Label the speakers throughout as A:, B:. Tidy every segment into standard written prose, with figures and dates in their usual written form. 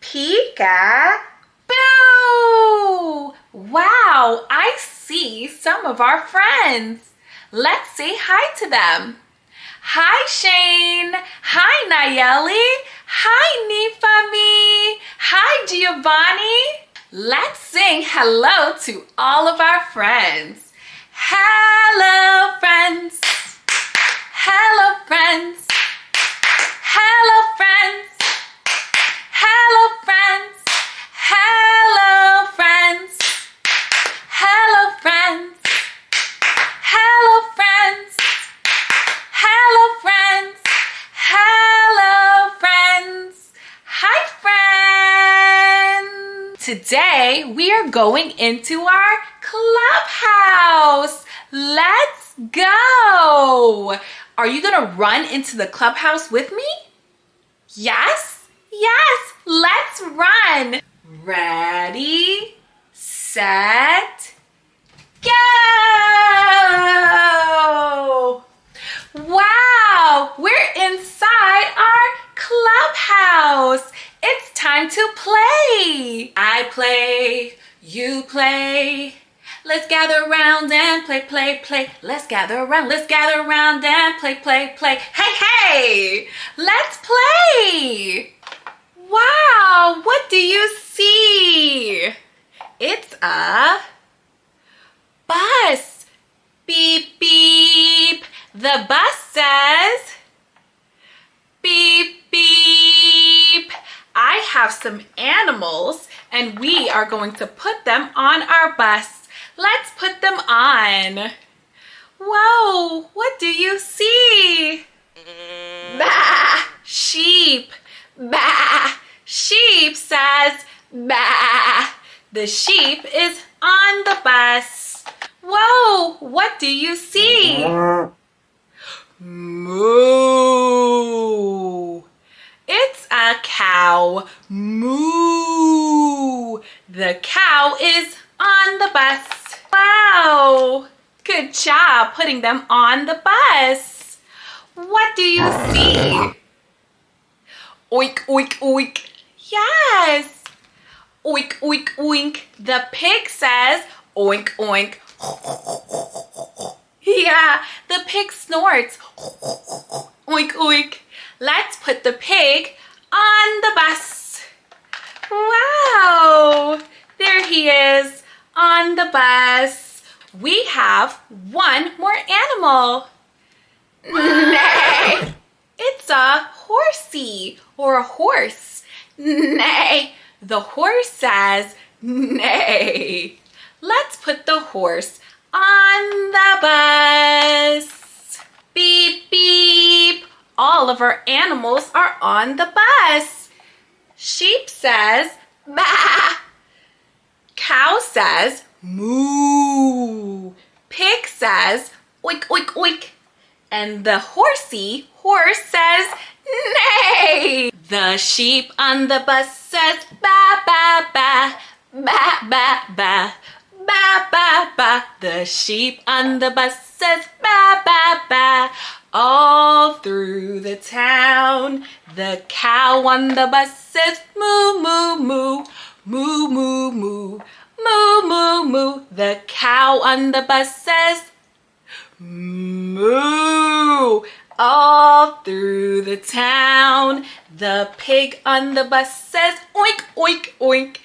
A: Peekaboo! Wow, I see some of our friends. Let's say hi to them. Hi, Shane. Hi, Nayeli. Hi, Nifami. Hi, Giovanni. Let's sing hello to all of our friends. Hello, friends. Hello, friends. Hello, friends. Hello, friends. Hello, friends. Hello, friends. Hello, friends. Hello, friends. Hello, friends. Hi, friends. Today we are going into our clubhouse. Let's go. Are you gonna run into the clubhouse with me? Yes? Yes, let's run. Ready, set, go! Wow, we're inside our clubhouse. It's time to play. I play, you play. Let's gather around and play, play, play. Let's gather around and play, play, play. Hey, hey, let's play. Wow, what do you see? It's a bus. Beep, beep. The bus says, beep, beep. I have some animals and we are going to put them on our bus. Let's put them on. Whoa, what do you see? Bah, sheep. Bah, sheep says bah. The sheep is on the bus. Whoa, what do you see? Moo. It's a cow. Moo. The cow is on the bus. Wow, good job putting them on the bus. What do you see? Oink, oink, oink. Yes. Oink, oink, oink. The pig says oink, oink. Yeah, the pig snorts. Oink, oink. Let's put the pig on the bus. Wow, there he is on the bus. We have one more animal. Nay, it's a horsey or a horse. Nay, the horse says nay. Let's put the horse on the bus. Beep, beep. All of our animals are on the bus. Sheep says bah. Cow says moo. Pig says oink, oink, oink. And the horsey horse says neigh. The sheep on the bus says ba, ba, ba, ba, ba, ba, ba, ba, ba. The sheep on the bus says ba, ba, ba. All through the town, the cow on the bus says moo, moo, moo, moo, moo, moo, moo, moo, moo. The cow on the bus says moo. All through the town, the pig on the bus says oink, oink, oink,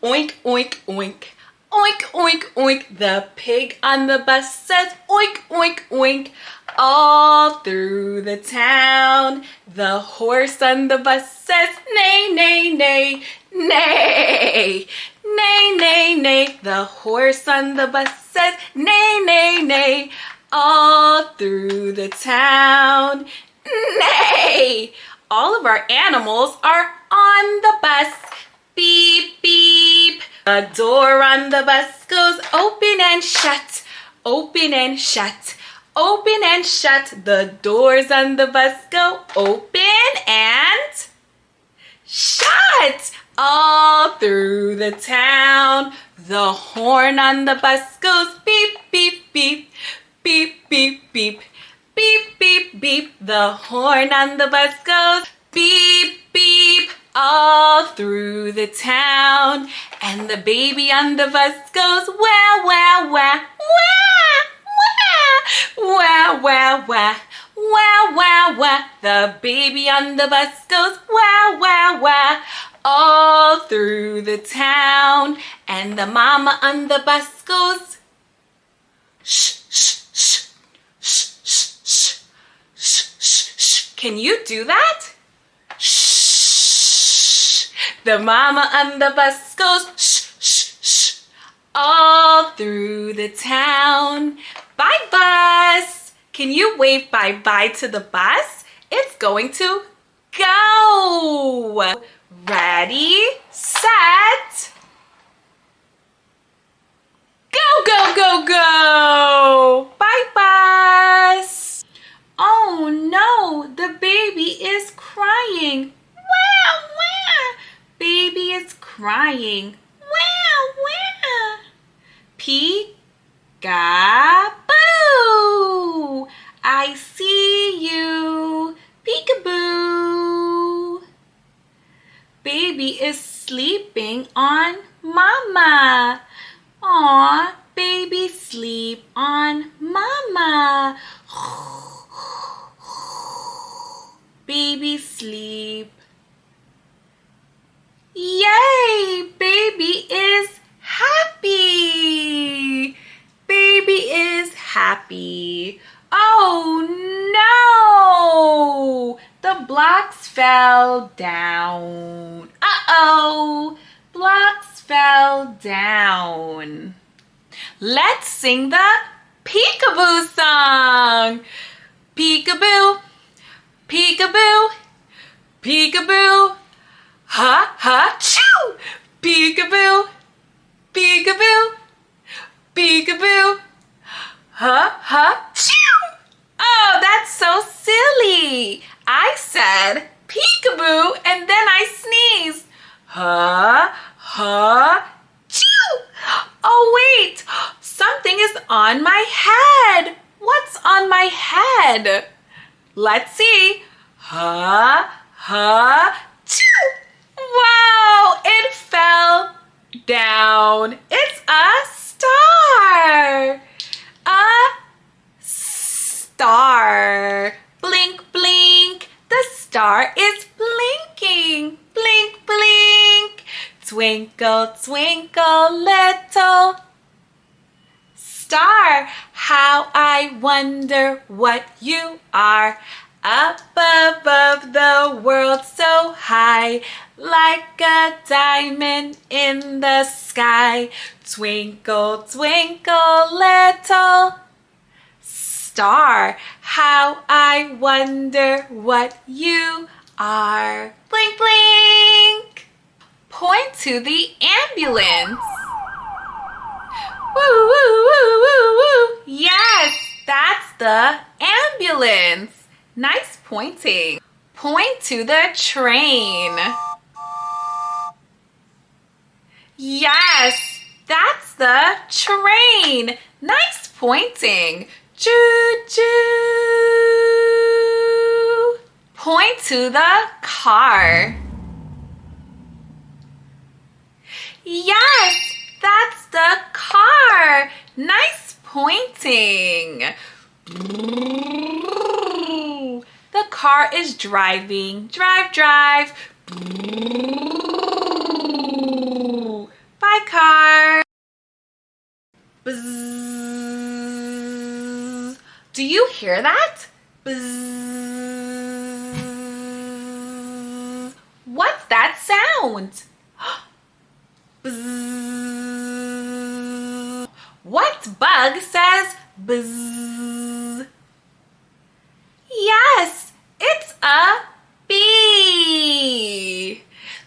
A: oink, oink, oink, oink, oink, oink. The pig on the bus says oink, oink, oink. All through the town, the horse on the bus says neigh, neigh, neigh, neigh, neigh, neigh, neigh. The horse on the bus says neigh, neigh, neigh. All through the town, neigh. All of our animals are on the bus. Beep, beep. The door on the bus goes open and shut, open and shut, open and shut. The doors on the bus go open and shut. All through the town, the horn on the bus goes beep, beep, beep, beep, beep, beep, beep, beep, beep. The horn on the bus goes beep, beep. all through the town. And the baby on the bus goes wah, wah, wah, wah, wah, wah, wah, wah, wah, wah, wah. The baby on the bus goes wah, wah, wah, all through the town. And the mama on the bus goes shh, shh, shh, shh, shh, shh, shh, shh, shh. Can you do that? Shh. The mama on the bus goes shh, shh, shh, all through the town. Bye, bus. Can you wave bye-bye to the bus? It's going to go. Ready, set, go, go, go, go. Bye, bus. Oh no, the baby is crying. Wah, wah. Baby is crying. Wah, wah. Peekaboo. I see you. Peekaboo. Baby is sleeping on mama. Aw, baby sleep on mama. Baby sleep. Yay! Baby is happy. Baby is happy. Oh no! The blocks fell down. Uh-oh! Blocks fell down. Let's sing the Peekaboo song. Peekaboo, peekaboo, peekaboo. Ha, ha, choo! Peekaboo, peekaboo, peekaboo. Ha, ha, choo! Oh, that's so silly. I said peekaboo and then I sneezed. Ha, ha, choo! Oh, wait, something is on my head. What's on my head? Let's see. Ha, ha, choo! Wow, it fell down. It's a star. A star. Blink, blink. The star is blinking. Blink, blink. Twinkle, twinkle, little star. How I wonder what you are. Up above the world so high, like a diamond in the sky. Twinkle, twinkle, little star. How I wonder what you are. Blink, blink. Point to the ambulance. Woo, woo, woo, woo, woo. Yes, that's the ambulance. Nice pointing. Point to the train. Yes, that's the train. Nice pointing. Choo choo. Point to the car. Yes, that's the car. Nice pointing. The car is driving. Drive, drive. Bye, car. Bzzz. Do you hear that? Bzzz. What's that sound? Bzzz. What bug says bzzz? Yes, it's a bee.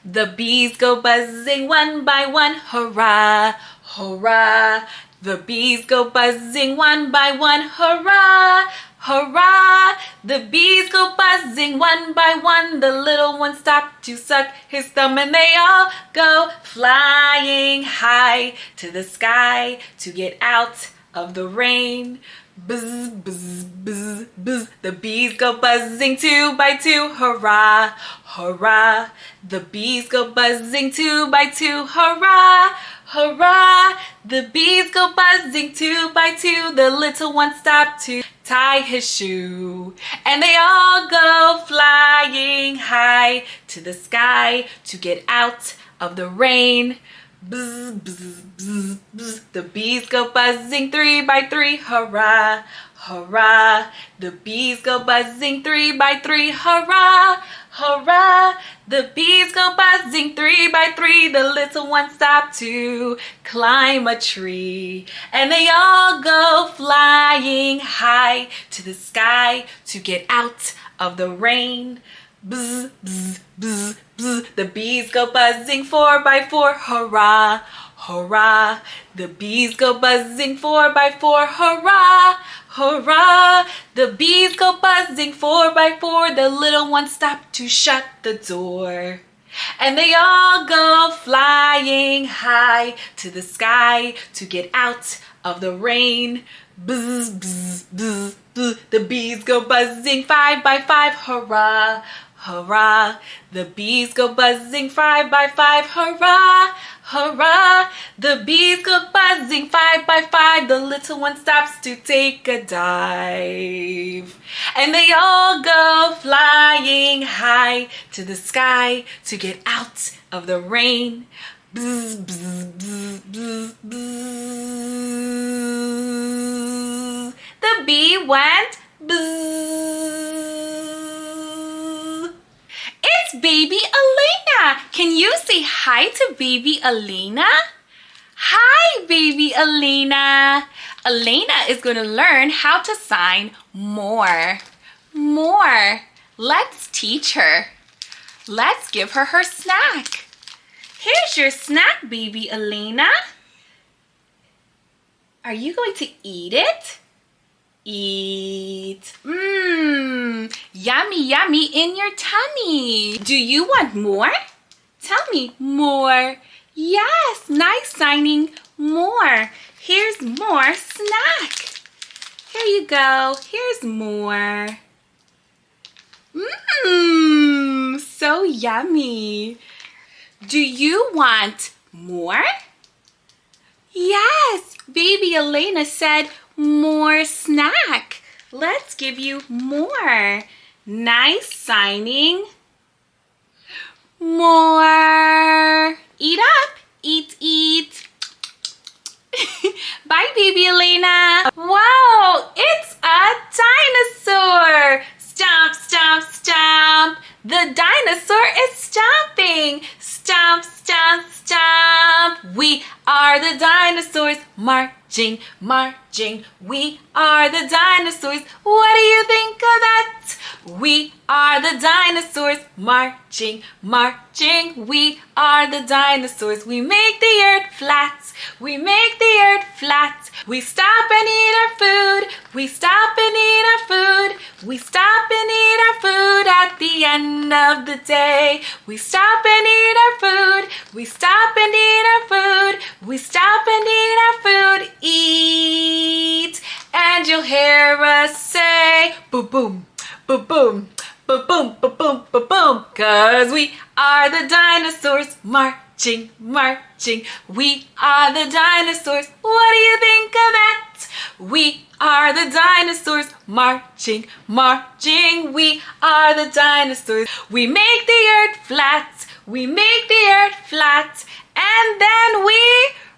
A: The bees go buzzing one by one, hurrah, hurrah. The bees go buzzing one by one, hurrah, hurrah. The bees go buzzing one by one. The little one stopped to suck his thumb and they all go flying high to the sky to get out of the rain. Buzz, buzz, buzz, buzz. The bees go buzzing 2 by 2. Hurrah, hurrah. The bees go buzzing 2 by 2. Hurrah, hurrah. The bees go buzzing 2 by 2. The little one stopped to tie his shoe. And they all go flying high to the sky to get out of the rain. Bzz, bzz, bzz, bzz. The bees go buzzing 3 by 3. Hurrah, hurrah. The bees go buzzing 3 by 3. Hurrah, hurrah. The bees go buzzing 3 by 3. The little one stopped to climb a tree. And they all go flying high to the sky to get out of the rain. Bzz, bzz, bzz, bzz. The bees go buzzing 4 by 4. Hurrah, hurrah. The bees go buzzing 4 by 4. Hurrah, hurrah. The bees go buzzing 4 by 4. The little one stopped to shut the door. And they all go flying high to the sky to get out of the rain. Bzz, bzz, bzz, bzz. The bees go buzzing 5 by 5. Hurrah, hurrah. The bees go buzzing 5 by 5. Hurrah, hurrah. The bees go buzzing 5 by 5. The little one stops to take a dive. And they all go flying high to the sky to get out of the rain. Bzz, bzz, bzz, bzz, bzz. The bee went bzz. It's baby Elena. Can you say hi to baby Elena? Hi, baby Elena. Elena is going to learn how to sign more. More. Let's teach her. Let's give her her snack. Here's your snack, baby Elena. Are you going to eat it? Eat. Yummy, yummy in your tummy. Do you want more? Tell me more. Yes, nice signing more. Here's more snack. Here you go. Here's more. So yummy. Do you want more? Yes, baby Elena said more snack. Let's give you more. Nice signing. More. Eat up. Eat, eat. Bye, baby Elena. Wow, it's a dinosaur. Stomp, stomp, stomp. The dinosaur is stomping. Stomp, stomp, stomp. We are the dinosaurs marching, marching. We are the dinosaurs. What do you think of that? We are the dinosaurs marching, marching. We are the dinosaurs. We make the earth flat. We make the earth flat. We stop and eat our food. We stop and eat our food. We stop and eat our food at the end of the day. We stop and eat our food. We stop and eat our food. We stop and eat our food. Eat. And you'll hear us say, boom, boom, boom, boom, boom, boom, boom, boom, boom, boom. 'Cause we are the dinosaurs marching, marching. We are the dinosaurs. What do you think of that? We are the dinosaurs marching, marching. We are the dinosaurs. We make the earth flat. We make the earth flat. And then we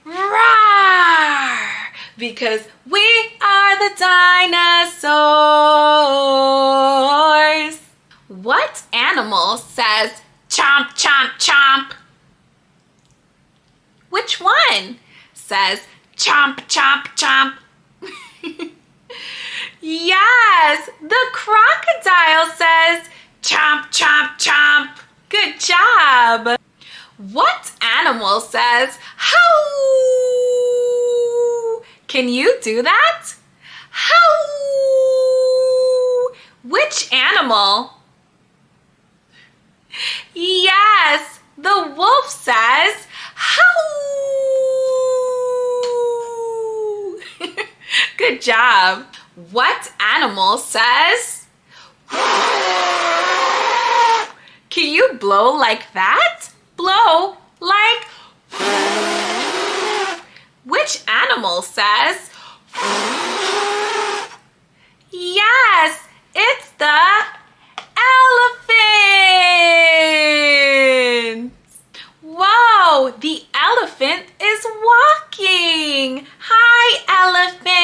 A: roar. Because we are the dinosaurs. What animal says chomp, chomp, chomp? Which one says chomp, chomp, chomp? Yes, the crocodile says chomp, chomp, chomp. Good job. What animal says howl? Can you do that? Howl. Which animal? Yes, the wolf says howl. Good job. What animal says? Can you blow like that? Blow like. Which animal says? Yes, it's the elephant. Whoa, the elephant is walking. Hi, elephant.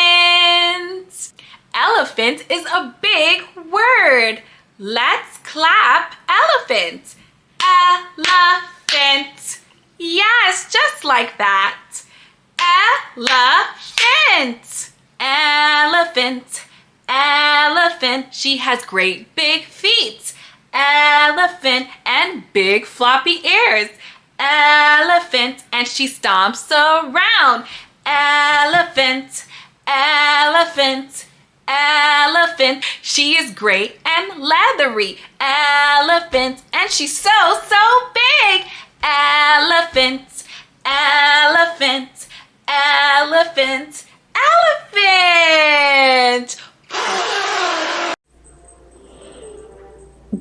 A: Elephant is a big word. Let's clap elephant. Elephant. Yes, just like that. Elephant. Elephant. Elephant. She has great big feet. Elephant and big floppy ears. Elephant, and she stomps around. Elephant. Elephant. Elephant. She is great and leathery. Elephant, and she's so big. Elephant. Elephant. Elephant. Elephant.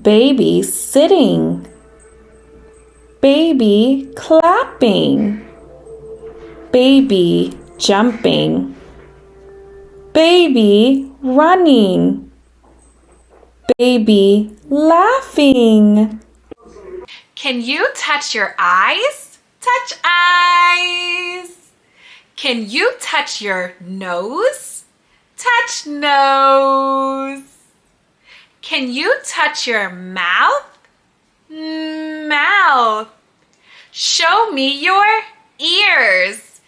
B: Baby sitting. Baby clapping. Baby jumping. Baby running. Baby laughing.
A: Can you touch your eyes? Touch eyes. Can you touch your nose? Touch nose. Can you touch your mouth? Mouth. Show me your ears.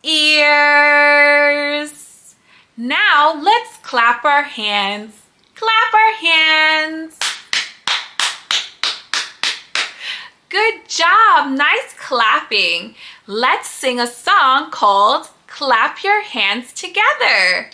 A: Ears. Now let's clap our hands. Clap our hands. Good job. Nice clapping. Let's sing a song called Clap Your Hands Together.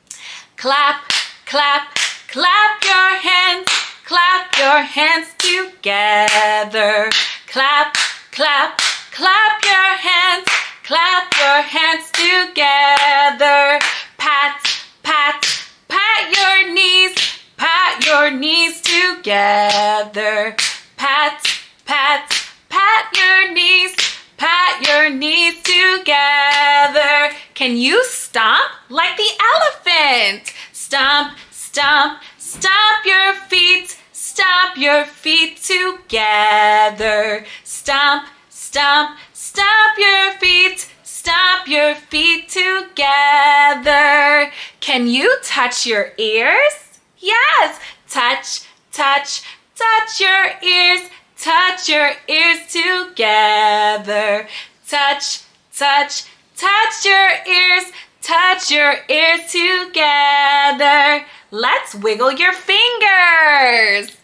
A: Clap, clap, clap your hands. Clap your hands together. Clap, clap, clap your hands. Clap your hands together. Pat, pat, pat your knees. Pat your knees together. Pat, pat, pat your knees. Pat your knees together. Can you stomp like the elephant? Stomp, stomp, stomp your feet. Stomp your feet together. Stomp, stomp, stomp your feet. Stomp your feet together. Can you touch your ears? Yes. Touch, touch, touch your ears. Touch your ears together. Touch, touch, touch your ears. Touch your ears together. Let's wiggle your fingers.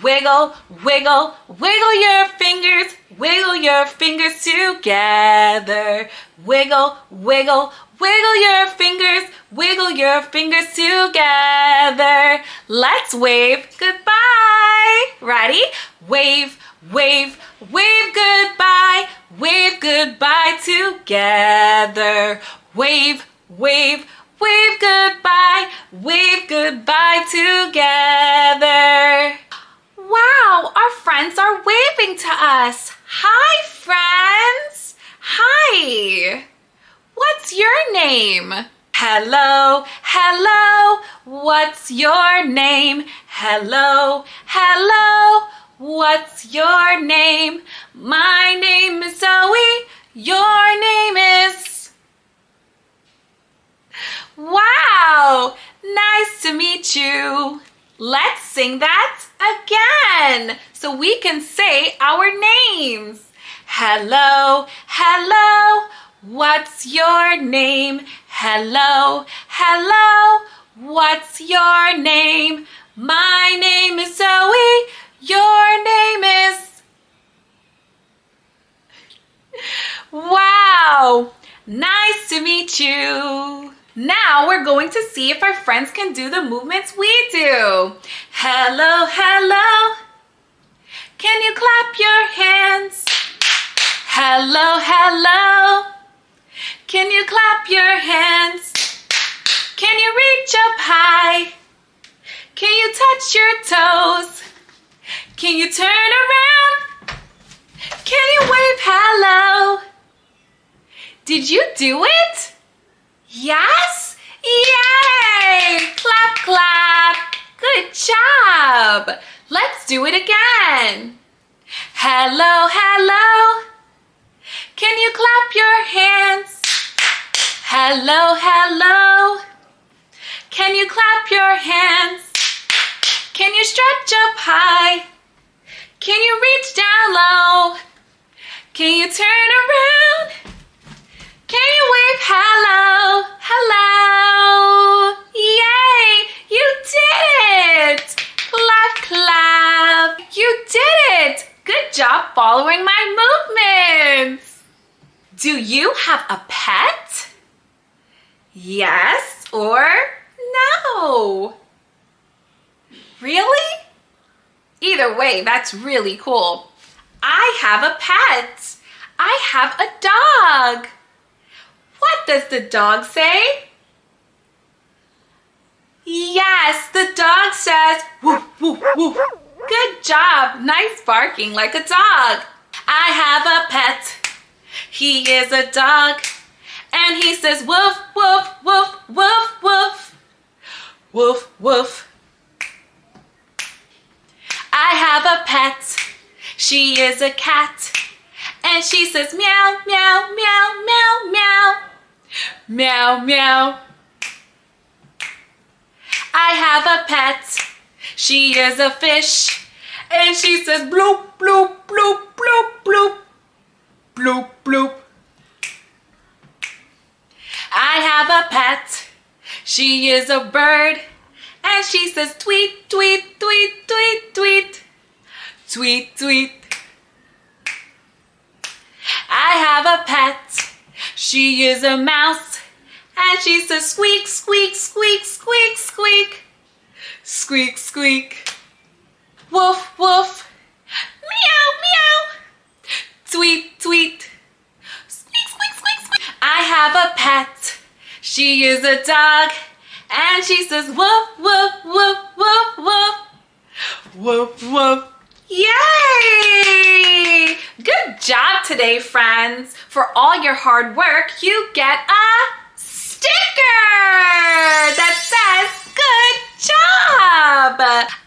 A: Wiggle, wiggle, wiggle your fingers. Wiggle your fingers together. Wiggle, wiggle, wiggle your fingers. Wiggle your fingers together. Let's wave goodbye. Ready? Wave, wave, wave goodbye. Wave goodbye together. Wave, wave, wave goodbye. Wave goodbye together. Wow, our friends are waving to us. Hi, friends. Hi. What's your name? Hello, hello. What's your name? Hello, hello. What's your name? My name is Zoe. Your name is... Wow, nice to meet you. Let's sing that again so we can say our names. Hello, hello. What's your name? Hello, hello. What's your name? My name is Zoe. Your name is... Wow, nice to meet you. Now we're going to see if our friends can do the movements we do. Hello, hello. Can you clap your hands? Hello, hello. Can you clap your hands? Can you reach up high? Can you touch your toes? Can you turn around? Can you wave hello? Did you do it? Yes? Yay! Clap, clap. Good job. Let's do it again. Hello, hello. Can you clap your hands? Hello, hello. Can you clap your hands? Can you stretch up high? Can you reach down low? Can you turn around? Can you wave hello? Hello! Yay! You did it! Clap, clap! You did it! Good job following my movements! Do you have a pet? Yes or no? Really? Either way, that's really cool. I have a pet. I have a dog. What does the dog say? Yes, the dog says woof, woof, woof. Good job. Nice barking like a dog. I have a pet. He is a dog. And he says woof, woof, woof, woof, woof. Woof, woof. I have a pet. She is a cat. And she says meow, meow, meow, meow, meow. Meow, meow. I have a pet. She is a fish. And she says bloop, bloop, bloop, bloop, bloop. Bloop, bloop. I have a pet. She is a bird. And she says tweet, tweet, tweet, tweet, tweet. Tweet, tweet. I have a pet. She is a mouse. And she says squeak, squeak, squeak, squeak, squeak. Squeak, squeak. Woof, woof. Meow, meow. Tweet, tweet. Squeak, squeak, squeak, squeak. I have a pet. She is a dog. And she says woof, woof, woof, woof, woof. Woof, woof. Yay! Good job today, friends. For all your hard work, you get a sticker that says good job.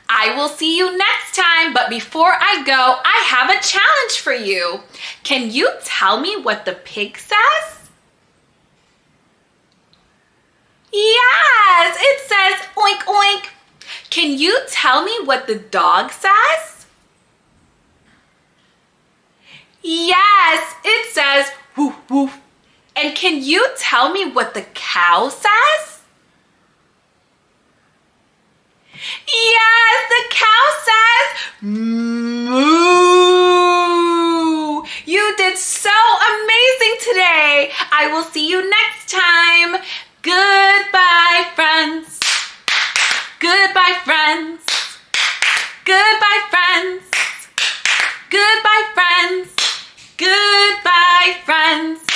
A: I will see you next time, but before I go, I have a challenge for you. Can you tell me what the pig says? Yes, it says oink oink. Can you tell me what the dog says? Yes, it says woof woof. And can you tell me what the cow says? Yes, the cow says moo. You did so amazing today. I will see you next time. Goodbye, friends. Goodbye, friends. Goodbye, friends. Goodbye, friends. Goodbye, friends.